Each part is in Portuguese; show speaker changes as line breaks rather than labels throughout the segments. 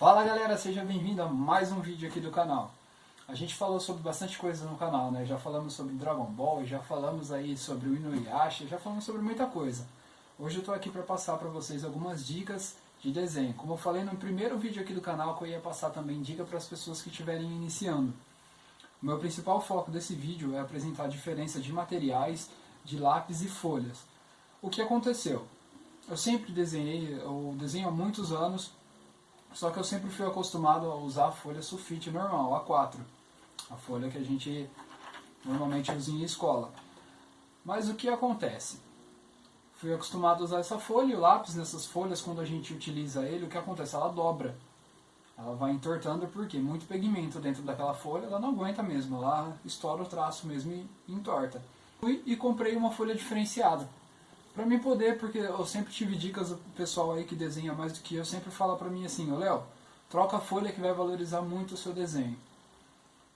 Fala galera, seja bem-vindo a mais um vídeo aqui do canal. A gente falou sobre bastante coisa no canal, né? Já falamos sobre Dragon Ball, já falamos aí sobre o Inuyasha, já falamos sobre muita coisa. Hoje eu tô aqui para passar para vocês algumas dicas de desenho. Como eu falei no primeiro vídeo aqui do canal, que eu ia passar também dica para as pessoas que estiverem iniciando. O meu principal foco desse vídeo é apresentar a diferença de materiais, de lápis e folhas. O que aconteceu? Eu sempre desenhei, eu desenho há muitos anos, só que eu sempre fui acostumado a usar a folha sulfite normal, A4. A folha que a gente normalmente usa em escola. Mas o que acontece? Fui acostumado a usar essa folha e o lápis nessas folhas, quando a gente utiliza ele, o que acontece? Ela dobra. Ela vai entortando porque muito pigmento dentro daquela folha, ela não aguenta mesmo, ela estoura o traço mesmo e entorta. Fui e comprei uma folha diferenciada. Pra mim poder, porque eu sempre tive dicas do pessoal aí que desenha mais do que eu, sempre fala pra mim assim, ô Léo, troca a folha que vai valorizar muito o seu desenho.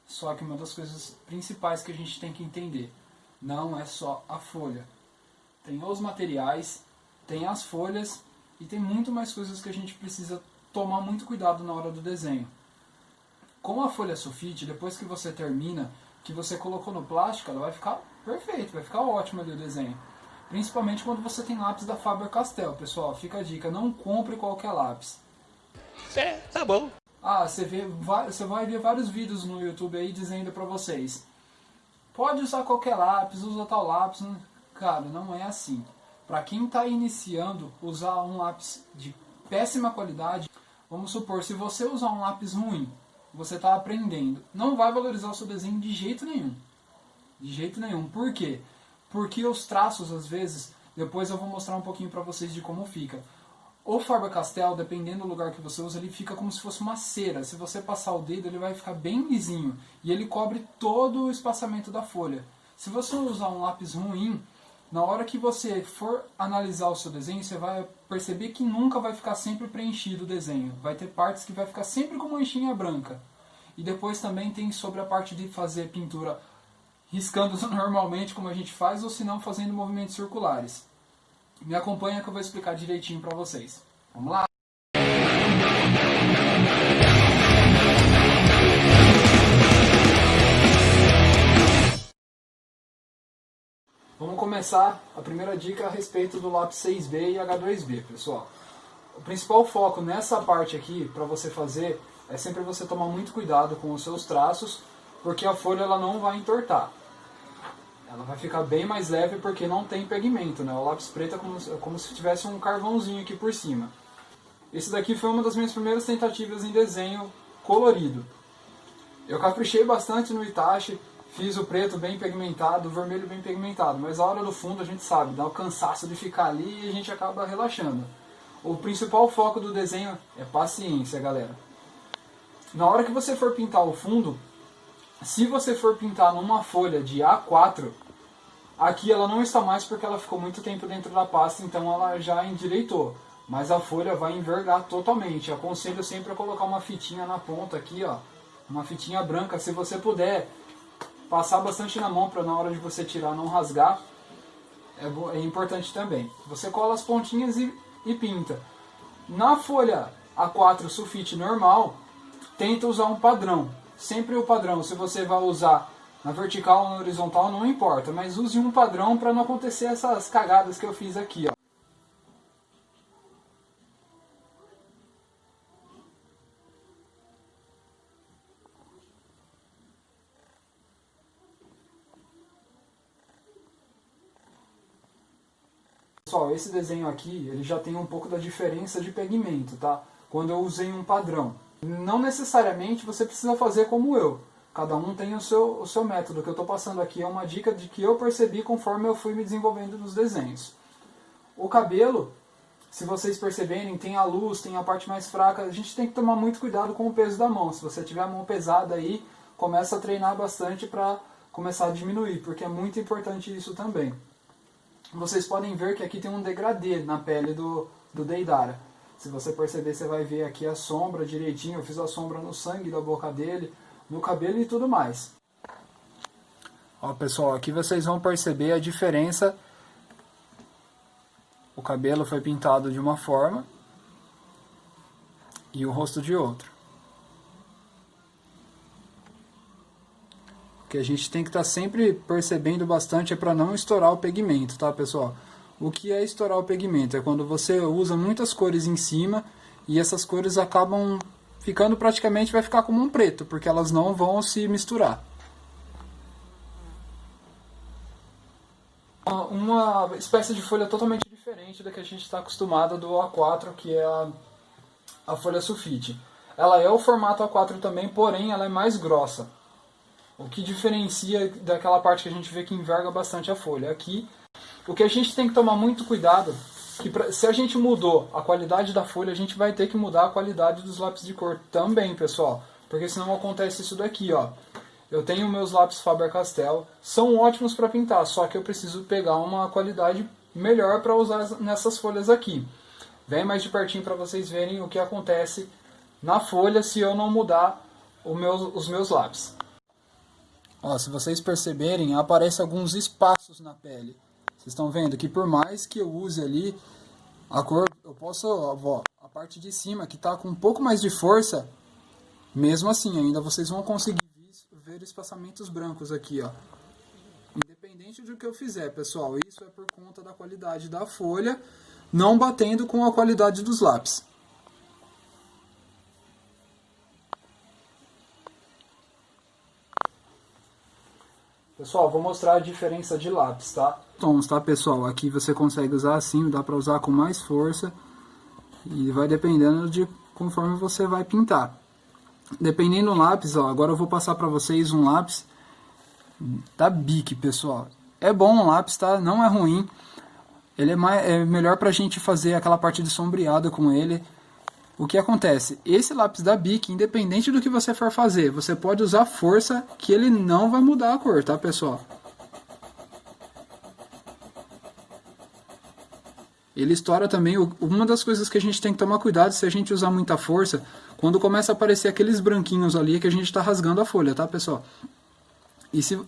Só que uma das coisas principais que a gente tem que entender, não é só a folha. Tem os materiais, tem as folhas e tem muito mais coisas que a gente precisa tomar muito cuidado na hora do desenho. Com a folha sulfite, depois que você termina, que você colocou no plástico, ela vai ficar perfeito, vai ficar ótimo ali o desenho. Principalmente quando você tem lápis da Faber-Castell, pessoal, fica a dica, não compre qualquer lápis.
Tá bom.
Você vai ver vários vídeos no YouTube aí dizendo pra vocês, pode usar qualquer lápis, usa tal lápis. Cara, não é assim. Pra quem tá iniciando, usar um lápis de péssima qualidade, vamos supor, se você usar um lápis ruim, você tá aprendendo, não vai valorizar o seu desenho de jeito nenhum. De jeito nenhum. Por quê? Porque os traços, às vezes, depois eu vou mostrar um pouquinho pra vocês de como fica. O Faber-Castell, dependendo do lugar que você usa, ele fica como se fosse uma cera. Se você passar o dedo, ele vai ficar bem lisinho. E ele cobre todo o espaçamento da folha. Se você usar um lápis ruim, na hora que você for analisar o seu desenho, você vai perceber que nunca vai ficar sempre preenchido o desenho. Vai ter partes que vai ficar sempre com manchinha branca. E depois também tem sobre a parte de fazer pintura riscando normalmente como a gente faz, ou se não fazendo movimentos circulares. Me acompanha que eu vou explicar direitinho para vocês. Vamos lá? Vamos começar a primeira dica a respeito do lápis 6B e H2B, pessoal. O principal foco nessa parte aqui, para você fazer, é sempre você tomar muito cuidado com os seus traços, porque a folha ela não vai entortar. Ela vai ficar bem mais leve porque não tem pigmento, né? O lápis preto é como se tivesse um carvãozinho aqui por cima. Esse daqui foi uma das minhas primeiras tentativas em desenho colorido. Eu caprichei bastante no Itachi, fiz o preto bem pigmentado, o vermelho bem pigmentado, mas a hora do fundo a gente sabe, dá o cansaço de ficar ali e a gente acaba relaxando. O principal foco do desenho é paciência, galera. Na hora que você for pintar o fundo, se você for pintar numa folha de A4, aqui ela não está mais porque ela ficou muito tempo dentro da pasta, então ela já endireitou. Mas a folha vai envergar totalmente. Eu aconselho sempre a colocar uma fitinha na ponta aqui, ó. Uma fitinha branca, se você puder. Passar bastante na mão para na hora de você tirar não rasgar. É importante também. Você cola as pontinhas e pinta. Na folha A4 sulfite normal, tenta usar um padrão. Sempre o padrão, se você vai usar na vertical ou na horizontal, não importa, mas use um padrão para não acontecer essas cagadas que eu fiz aqui, ó. Pessoal, esse desenho aqui, ele já tem um pouco da diferença de pigmento, tá? Quando eu usei um padrão. Não necessariamente você precisa fazer como eu. Cada um tem o seu método. O que eu estou passando aqui é uma dica de que eu percebi conforme eu fui me desenvolvendo nos desenhos. O cabelo, se vocês perceberem, tem a luz, tem a parte mais fraca. A gente tem que tomar muito cuidado com o peso da mão. Se você tiver a mão pesada aí, começa a treinar bastante para começar a diminuir, porque é muito importante isso também. Vocês podem ver que aqui tem um degradê na pele do Deidara. Se você perceber, você vai ver aqui a sombra direitinho. Eu fiz a sombra no sangue da boca dele, no cabelo e tudo mais. Ó, pessoal, aqui vocês vão perceber a diferença. O cabelo foi pintado de uma forma e o rosto de outro. O que a gente tem que estar sempre percebendo bastante é para não estourar o pigmento, tá, pessoal? O que é estourar o pigmento? É quando você usa muitas cores em cima e essas cores acabam ficando praticamente, vai ficar como um preto, porque elas não vão se misturar. Uma espécie de folha totalmente diferente da que a gente está acostumado do A4, que é a folha sulfite. Ela é o formato A4 também, porém ela é mais grossa. O que diferencia daquela parte que a gente vê que enverga bastante a folha. Aqui, o que a gente tem que tomar muito cuidado, que se a gente mudou a qualidade da folha, a gente vai ter que mudar a qualidade dos lápis de cor também, pessoal. Porque senão acontece isso daqui, ó. Eu tenho meus lápis Faber-Castell, são ótimos para pintar, só que eu preciso pegar uma qualidade melhor para usar nessas folhas aqui. Vem mais de pertinho para vocês verem o que acontece na folha se eu não mudar os meus lápis. Ó, se vocês perceberem, aparecem alguns espaços na pele. Vocês estão vendo que por mais que eu use ali a cor, eu posso, ó, a parte de cima que está com um pouco mais de força, mesmo assim ainda vocês vão conseguir ver espaçamentos brancos aqui, ó. Independente do que eu fizer, pessoal, isso é por conta da qualidade da folha, não batendo com a qualidade dos lápis. Pessoal, vou mostrar a diferença de lápis, tá? Tons, tá, pessoal? Aqui você consegue usar assim, dá pra usar com mais força. E vai dependendo de conforme você vai pintar. Dependendo do lápis, ó, agora eu vou passar pra vocês um lápis da Bic, pessoal. É bom o lápis, tá? Não é ruim. Ele é melhor pra gente fazer aquela parte de sombreado com ele. O que acontece? Esse lápis da Bic, independente do que você for fazer, você pode usar força que ele não vai mudar a cor, tá, pessoal? Ele estoura também. Uma das coisas que a gente tem que tomar cuidado se a gente usar muita força, quando começa a aparecer aqueles branquinhos ali, é que a gente está rasgando a folha, tá, pessoal? E se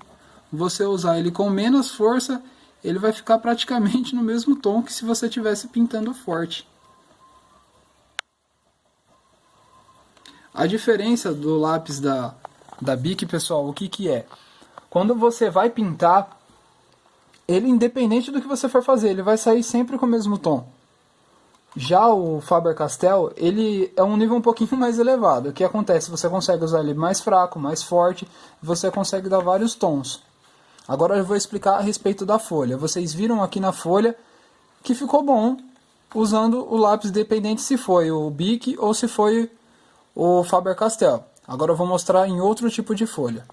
você usar ele com menos força, ele vai ficar praticamente no mesmo tom que se você estivesse pintando forte. A diferença do lápis da Bic, pessoal, o que é? Quando você vai pintar, ele, independente do que você for fazer, ele vai sair sempre com o mesmo tom. Já o Faber-Castell, ele é um nível um pouquinho mais elevado. O que acontece? Você consegue usar ele mais fraco, mais forte, você consegue dar vários tons. Agora eu vou explicar a respeito da folha. Vocês viram aqui na folha que ficou bom usando o lápis, dependente se foi o Bic ou se foi o Faber-Castell. Agora eu vou mostrar em outro tipo de folha.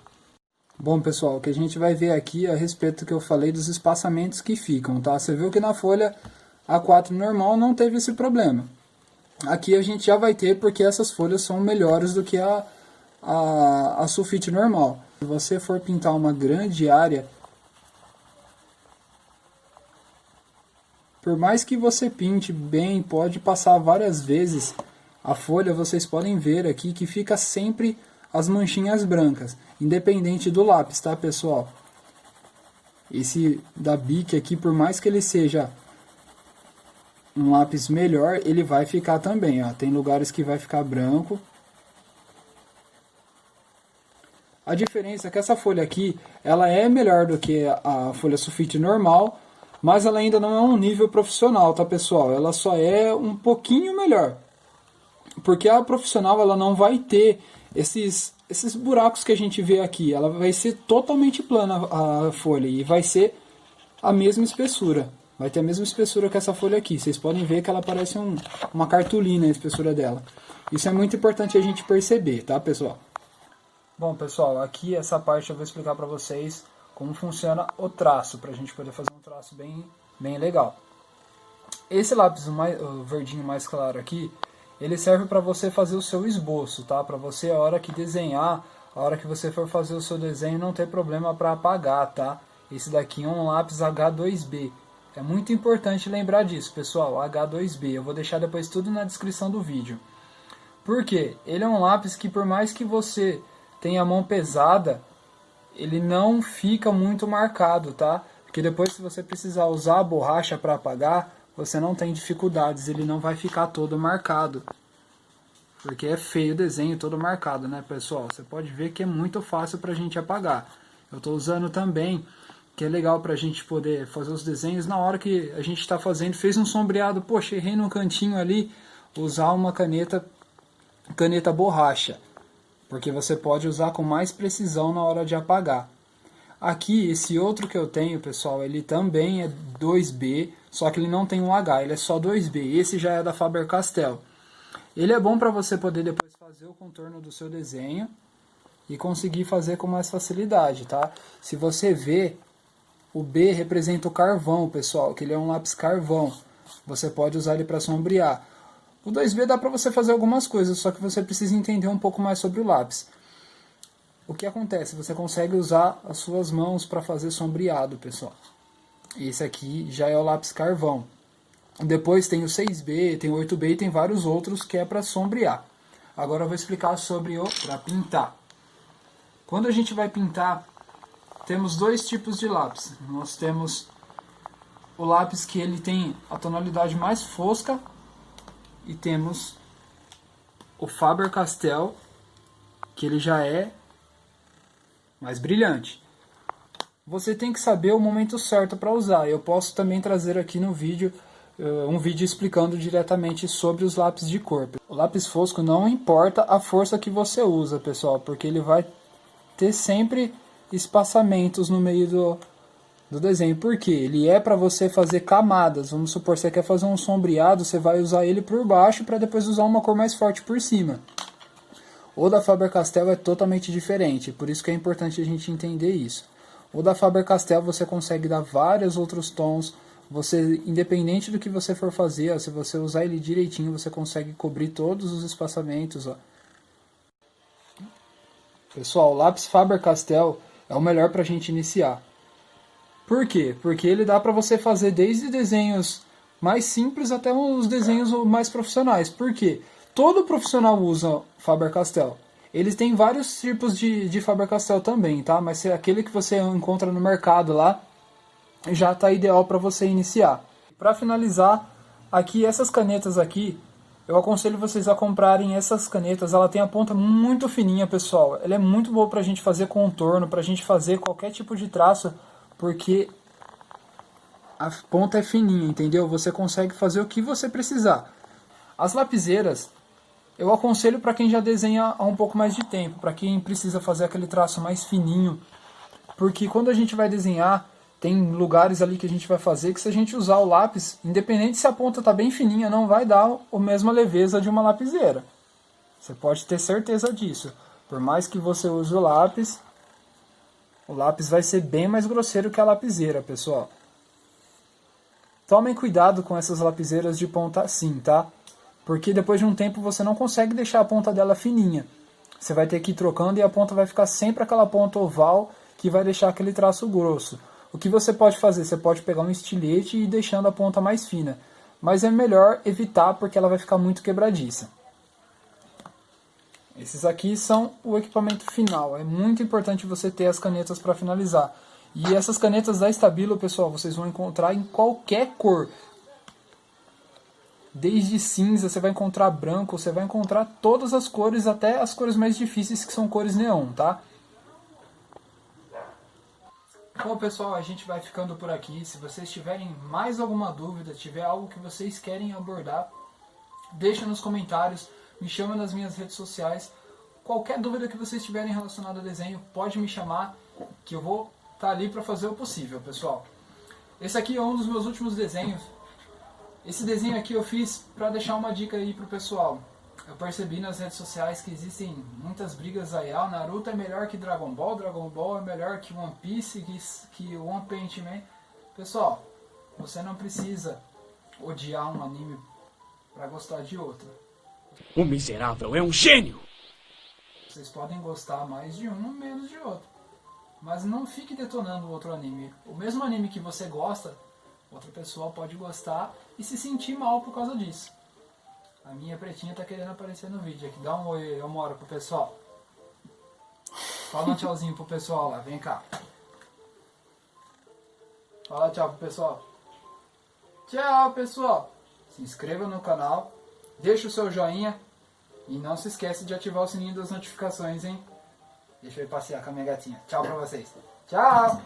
Bom, pessoal, o que a gente vai ver aqui é a respeito do que eu falei dos espaçamentos que ficam, tá? Você viu que na folha A4 normal não teve esse problema. Aqui a gente já vai ter, porque essas folhas são melhores do que a sulfite normal. Se você for pintar uma grande área, por mais que você pinte bem, pode passar várias vezes a folha, vocês podem ver aqui que fica sempre as manchinhas brancas, independente do lápis, tá, pessoal? Esse da Bic aqui, por mais que ele seja um lápis melhor, ele vai ficar também, ó. Tem lugares que vai ficar branco. A diferença é que essa folha aqui, ela é melhor do que a folha sulfite normal, mas ela ainda não é um nível profissional, tá, pessoal? Ela só é um pouquinho melhor. Porque a profissional, ela não vai ter esses buracos que a gente vê aqui. Ela vai ser totalmente plana a folha e vai ser a mesma espessura. Vai ter a mesma espessura que essa folha aqui. Vocês podem ver que ela parece uma cartolina, a espessura dela. Isso é muito importante a gente perceber, tá, pessoal? Bom, pessoal, aqui essa parte eu vou explicar para vocês como funciona o traço, para a gente poder fazer um traço bem legal. Esse lápis, o verdinho mais claro aqui, ele serve para você fazer o seu esboço, tá? Para você, a hora que desenhar, a hora que você for fazer o seu desenho, não ter problema para apagar, tá? Esse daqui é um lápis H2B. É muito importante lembrar disso, pessoal, H2B. Eu vou deixar depois tudo na descrição do vídeo. Por quê? Ele é um lápis que, por mais que você tenha a mão pesada, ele não fica muito marcado, tá? Porque depois, se você precisar usar a borracha para apagar, você não tem dificuldades, ele não vai ficar todo marcado. porque é feio o desenho todo marcado, né, pessoal? Você pode ver que é muito fácil pra gente apagar. Eu estou usando também, que é legal pra gente poder fazer os desenhos na hora que a gente está fazendo. Fez um sombreado, poxa, errei num cantinho ali, usar uma caneta borracha, porque você pode usar com mais precisão na hora de apagar. Aqui, esse outro que eu tenho, pessoal, ele também é 2B, só que ele não tem um H, ele é só 2B. Esse já é da Faber-Castell. Ele é bom para você poder depois fazer o contorno do seu desenho e conseguir fazer com mais facilidade, tá? Se você ver, o B representa o carvão, pessoal, que ele é um lápis carvão. Você pode usar ele para sombrear. O 2B dá para você fazer algumas coisas, só que você precisa entender um pouco mais sobre o lápis. O que acontece? Você consegue usar as suas mãos para fazer sombreado, pessoal. Esse aqui já é o lápis carvão. Depois tem o 6B, tem o 8B e tem vários outros que é para sombrear. Agora eu vou explicar sobre o para pintar. Quando a gente vai pintar, temos dois tipos de lápis. Nós temos o lápis que ele tem a tonalidade mais fosca e temos o Faber-Castell, que ele já é mais brilhante. Você tem que saber o momento certo para usar. Eu posso também trazer aqui no vídeo um vídeo explicando diretamente sobre os lápis de cor. O lápis fosco não importa a força que você usa, pessoal, porque ele vai ter sempre espaçamentos no meio do desenho. Por quê? Ele é para você fazer camadas. Vamos supor, você quer fazer um sombreado, você vai usar ele por baixo para depois usar uma cor mais forte por cima. O da Faber-Castell é totalmente diferente, por isso que é importante a gente entender isso. O da Faber-Castell você consegue dar vários outros tons. Você, independente do que você for fazer, ó, se você usar ele direitinho, você consegue cobrir todos os espaçamentos. Ó. Pessoal, o lápis Faber-Castell é o melhor para a gente iniciar. Por quê? Porque ele dá para você fazer desde desenhos mais simples até os desenhos mais profissionais. Por quê? Todo profissional usa Faber-Castell. Eles têm vários tipos de Faber-Castell também, tá? Mas se aquele que você encontra no mercado lá, já está ideal para você iniciar. Para finalizar, aqui essas canetas aqui, eu aconselho vocês a comprarem essas canetas. Ela tem a ponta muito fininha, pessoal. Ela é muito boa para a gente fazer contorno, para a gente fazer qualquer tipo de traço, porque a ponta é fininha, entendeu? Você consegue fazer o que você precisar. As lapiseiras, eu aconselho para quem já desenha há um pouco mais de tempo, para quem precisa fazer aquele traço mais fininho, porque quando a gente vai desenhar, tem lugares ali que a gente vai fazer que se a gente usar o lápis, independente se a ponta está bem fininha, não vai dar a mesma leveza de uma lapiseira. Você pode ter certeza disso. Por mais que você use o lápis vai ser bem mais grosseiro que a lapiseira, pessoal. Tomem cuidado com essas lapiseiras de ponta assim, tá? Porque depois de um tempo você não consegue deixar a ponta dela fininha. Você vai ter que ir trocando e a ponta vai ficar sempre aquela ponta oval que vai deixar aquele traço grosso. O que você pode fazer? Você pode pegar um estilete e ir deixando a ponta mais fina. Mas é melhor evitar porque ela vai ficar muito quebradiça. Esses aqui são o equipamento final. É muito importante você ter as canetas para finalizar. E essas canetas da Stabilo, pessoal, vocês vão encontrar em qualquer cor. Desde cinza, você vai encontrar branco, você vai encontrar todas as cores, até as cores mais difíceis que são cores neon, tá? Bom, pessoal, a gente vai ficando por aqui. Se vocês tiverem mais alguma dúvida, tiver algo que vocês querem abordar, deixa nos comentários, me chama nas minhas redes sociais. Qualquer dúvida que vocês tiverem relacionada a desenho, pode me chamar, que eu vou estar ali para fazer o possível, pessoal. Esse aqui é um dos meus últimos desenhos. Esse desenho aqui eu fiz para deixar uma dica aí pro pessoal. Eu percebi nas redes sociais que existem muitas brigas aí. Ah, Naruto é melhor que Dragon Ball é melhor que One Piece, que One Punch Man. Pessoal, você não precisa odiar um anime para gostar de outro.
O miserável é um gênio!
Vocês podem gostar mais de um, menos de outro. Mas não fique detonando o outro anime. O mesmo anime que você gosta, outra pessoa pode gostar e se sentir mal por causa disso. A minha pretinha tá querendo aparecer no vídeo aqui. Dá um oi, eu moro pro pessoal. Fala um tchauzinho pro pessoal lá, vem cá. Fala tchau pro pessoal. Tchau, pessoal. Se inscreva no canal, deixa o seu joinha E não se esquece de ativar o sininho das notificações, hein? Deixa eu ir passear com a minha gatinha. Tchau pra vocês. Tchau!